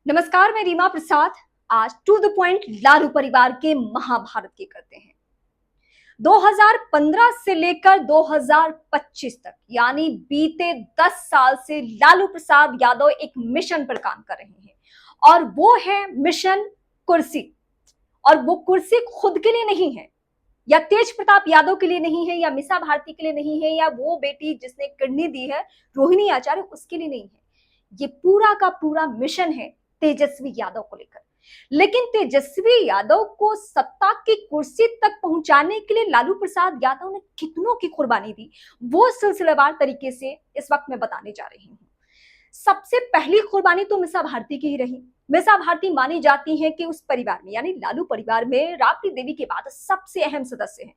नमस्कार, मैं रीमा प्रसाद। आज टू द पॉइंट लालू परिवार के महाभारत की करते हैं। 2015 से लेकर 2025 तक यानी बीते 10 साल से लालू प्रसाद यादव एक मिशन पर काम कर रहे हैं और वो है मिशन कुर्सी। और वो कुर्सी खुद के लिए नहीं है, या तेज प्रताप यादव के लिए नहीं है, या मीसा भारती के लिए नहीं है, या वो बेटी जिसने किडनी दी है रोहिणी आचार्य उसके लिए नहीं है। ये पूरा का पूरा मिशन है तेजस्वी यादव को लेकर। लेकिन तेजस्वी यादव को सत्ता की कुर्सी तक पहुंचाने के लिए लालू प्रसाद यादव ने कितनों की कुर्बानी दी, वो सिलसिलेवार तरीके से इस वक्त मैं बताने जा रही हूँ। सबसे पहली कुर्बानी तो मीसा भारती की ही रही। मीसा भारती मानी जाती हैं कि उस परिवार में यानी लालू परिवार में राबड़ी देवी के बाद सबसे अहम सदस्य हैं।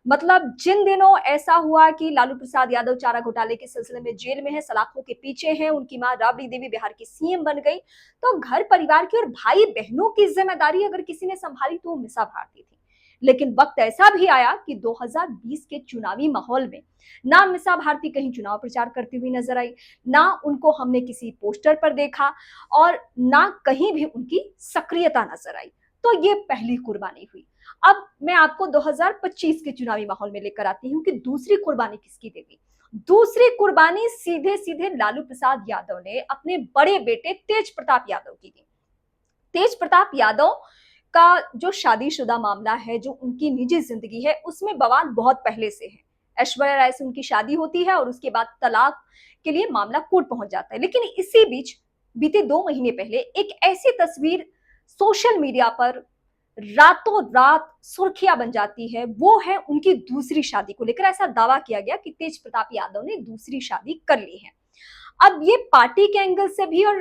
मतलब जिन दिनों ऐसा हुआ कि लालू प्रसाद यादव चारा घोटाले के सिलसिले में जेल में है, सलाखों के पीछे हैं, उनकी मां राबड़ी देवी बिहार की सीएम बन गई, तो घर परिवार की और भाई बहनों की जिम्मेदारी अगर किसी ने संभाली तो मीसा भारती थी। लेकिन वक्त ऐसा भी आया कि 2020 के चुनावी माहौल में ना मीसा भारती कहीं चुनाव प्रचार करती हुई नजर आई, ना उनको हमने किसी पोस्टर पर देखा और ना कहीं भी उनकी सक्रियता नजर आई। तो ये पहली कुर्बानी हुई। अब मैं आपको 2025 के चुनावी माहौल में लेकर आती हूँ कि दूसरी कुर्बानी किसकी देगी। दूसरी कुर्बानी सीधे सीधे लालू प्रसाद यादव ने अपने बड़े बेटे तेज प्रताप यादव की दी। तेज प्रताप यादव का जो शादीशुदा मामला है, जो उनकी निजी जिंदगी है, उसमें बवाल बहुत पहले से है। ऐश्वर्या राय से उनकी शादी होती है और उसके बाद तलाक के लिए मामला कोर्ट पहुंच जाता है। लेकिन इसी बीच बीते 2 महीने पहले एक ऐसी तस्वीर सोशल मीडिया पर रातों रात सुर्खियां बन जाती है, वो है उनकी दूसरी शादी को लेकर। ऐसा दावा किया गया कि तेज प्रताप यादव ने दूसरी शादी कर ली है। अब ये पार्टी के एंगल से भी और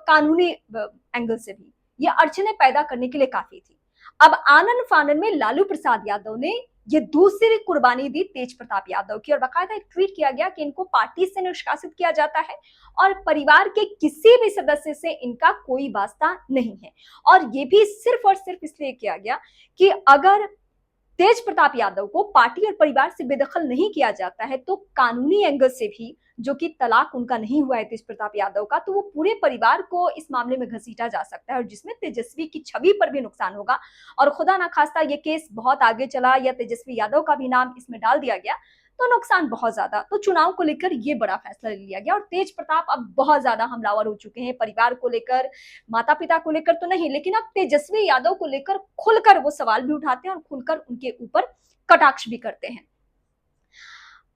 कानूनी एंगल से भी ये अड़चने पैदा करने के लिए काफी थी। अब आनन फानन में लालू प्रसाद यादव ने ये दूसरी कुर्बानी दी तेज प्रताप यादव की, और बाकायदा एक ट्वीट किया गया कि इनको पार्टी से निष्कासित किया जाता है और परिवार के किसी भी सदस्य से इनका कोई वास्ता नहीं है। और ये भी सिर्फ और सिर्फ इसलिए किया गया कि अगर तेज प्रताप यादव को पार्टी और परिवार से बेदखल नहीं किया जाता है तो कानूनी एंगल से भी, जो कि तलाक उनका नहीं हुआ है तेज प्रताप यादव का, तो वो पूरे परिवार को इस मामले में घसीटा जा सकता है और जिसमें तेजस्वी की छवि पर भी नुकसान होगा। और खुदा ना खास्ता ये केस बहुत आगे चला या तेजस्वी यादव का भी नाम इसमें डाल दिया गया तो नुकसान बहुत ज्यादा। तो चुनाव को लेकर ये बड़ा फैसला ले लिया गया और तेज प्रताप अब बहुत ज्यादा हमलावर हो चुके हैं, परिवार को लेकर, माता पिता को लेकर तो नहीं, लेकिन अब तेजस्वी यादव को लेकर खुलकर वो सवाल भी उठाते हैं और खुलकर उनके ऊपर कटाक्ष भी करते हैं।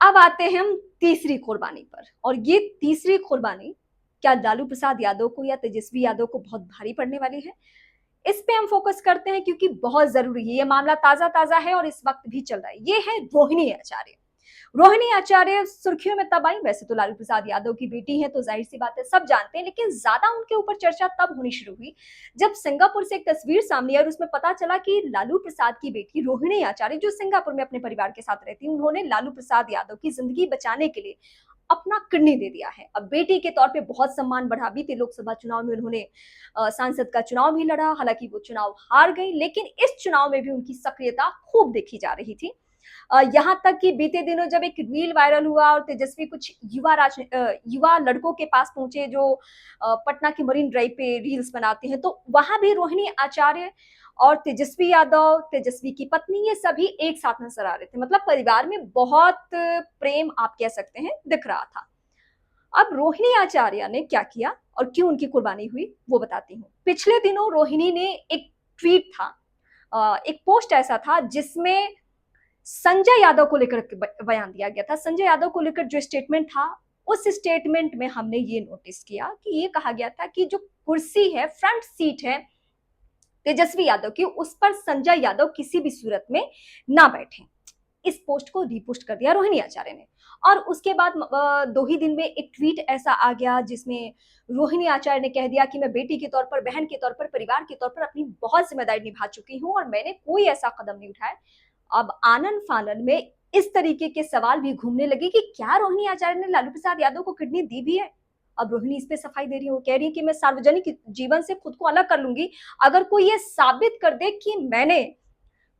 अब आते हैं हम तीसरी कुर्बानी पर, और ये तीसरी कुर्बानी क्या लालू प्रसाद यादव को या तेजस्वी यादव को बहुत भारी पड़ने वाली है, इस पे हम फोकस करते हैं क्योंकि बहुत जरूरी है। ये मामला ताजा ताजा है और इस वक्त भी चल रहा है। ये है रोहिणी आचार्य। रोहिणी आचार्य सुर्खियों में तब आई। वैसे तो लालू प्रसाद यादव की बेटी है तो जाहिर सी बात है सब जानते हैं, लेकिन ज्यादा उनके ऊपर चर्चा तब होनी शुरू हुई जब सिंगापुर से एक तस्वीर सामने आई और उसमें पता चला कि लालू प्रसाद की बेटी रोहिणी आचार्य, जो सिंगापुर में अपने परिवार के साथ रहती है, उन्होंने लालू प्रसाद यादव की जिंदगी बचाने के लिए अपना किडनी दे दिया है। अब बेटी के तौर पे बहुत सम्मान बढ़ा। बीते लोकसभा चुनाव में उन्होंने सांसद का चुनाव भी लड़ा, हालांकि वो चुनाव हार गई, लेकिन इस चुनाव में भी उनकी सक्रियता खूब देखी जा रही थी। यहाँ तक कि बीते दिनों जब एक रील वायरल हुआ और तेजस्वी कुछ युवा लड़कों के पास पहुंचे जो पटना की मरीन ड्राइव पे रील्स बनाते हैं, तो वहां भी रोहिणी आचार्य और तेजस्वी यादव, तेजस्वी की पत्नी, ये सभी एक साथ नजर आ रहे थे। मतलब परिवार में बहुत प्रेम आप कह सकते हैं दिख रहा था। अब रोहिणी आचार्य ने क्या किया और क्यों उनकी कुर्बानी हुई वो बताती हूँ। पिछले दिनों रोहिणी ने एक ट्वीट था, एक पोस्ट ऐसा था जिसमें संजय यादव को लेकर बयान दिया गया था। संजय यादव को लेकर जो स्टेटमेंट था, उस स्टेटमेंट में हमने ये नोटिस किया कि ये कहा गया था कि जो कुर्सी है, फ्रंट सीट है तेजस्वी यादव की, उस पर संजय यादव किसी भी सूरत में ना बैठे। इस पोस्ट को रीपोस्ट कर दिया रोहिणी आचार्य ने। और उसके बाद 2 ही दिन में एक ट्वीट ऐसा आ गया जिसमें रोहिणी आचार्य ने कह दिया कि मैं बेटी के तौर पर, बहन के तौर पर, परिवार के तौर पर अपनी बहुत जिम्मेदारी निभा चुकी हूं और मैंने कोई ऐसा कदम नहीं उठाया। अब आनन फानन में इस तरीके के सवाल भी घूमने लगे कि क्या रोहिणी आचार्य ने लालू प्रसाद यादव को किडनी दी भी है। अब रोहिणी इस पे सफाई दे रही है, वो कह रही है कि मैं सार्वजनिक जीवन से खुद को अलग कर लूंगी अगर कोई ये साबित कर दे कि मैंने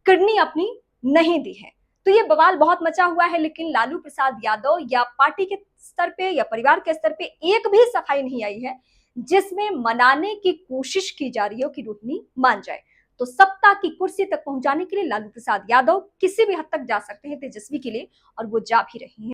किडनी अपनी नहीं दी है। तो ये बवाल बहुत मचा हुआ है, लेकिन लालू प्रसाद यादव या पार्टी के स्तर पे या परिवार के स्तर पे एक भी सफाई नहीं आई है जिसमें मनाने की कोशिश की जा रही है कि रोहिणी मान जाए। तो सत्ता की कुर्सी तक पहुंचाने के लिए लालू प्रसाद यादव किसी भी हद तक जा सकते हैं तेजस्वी के लिए, और वो जा भी रहे हैं।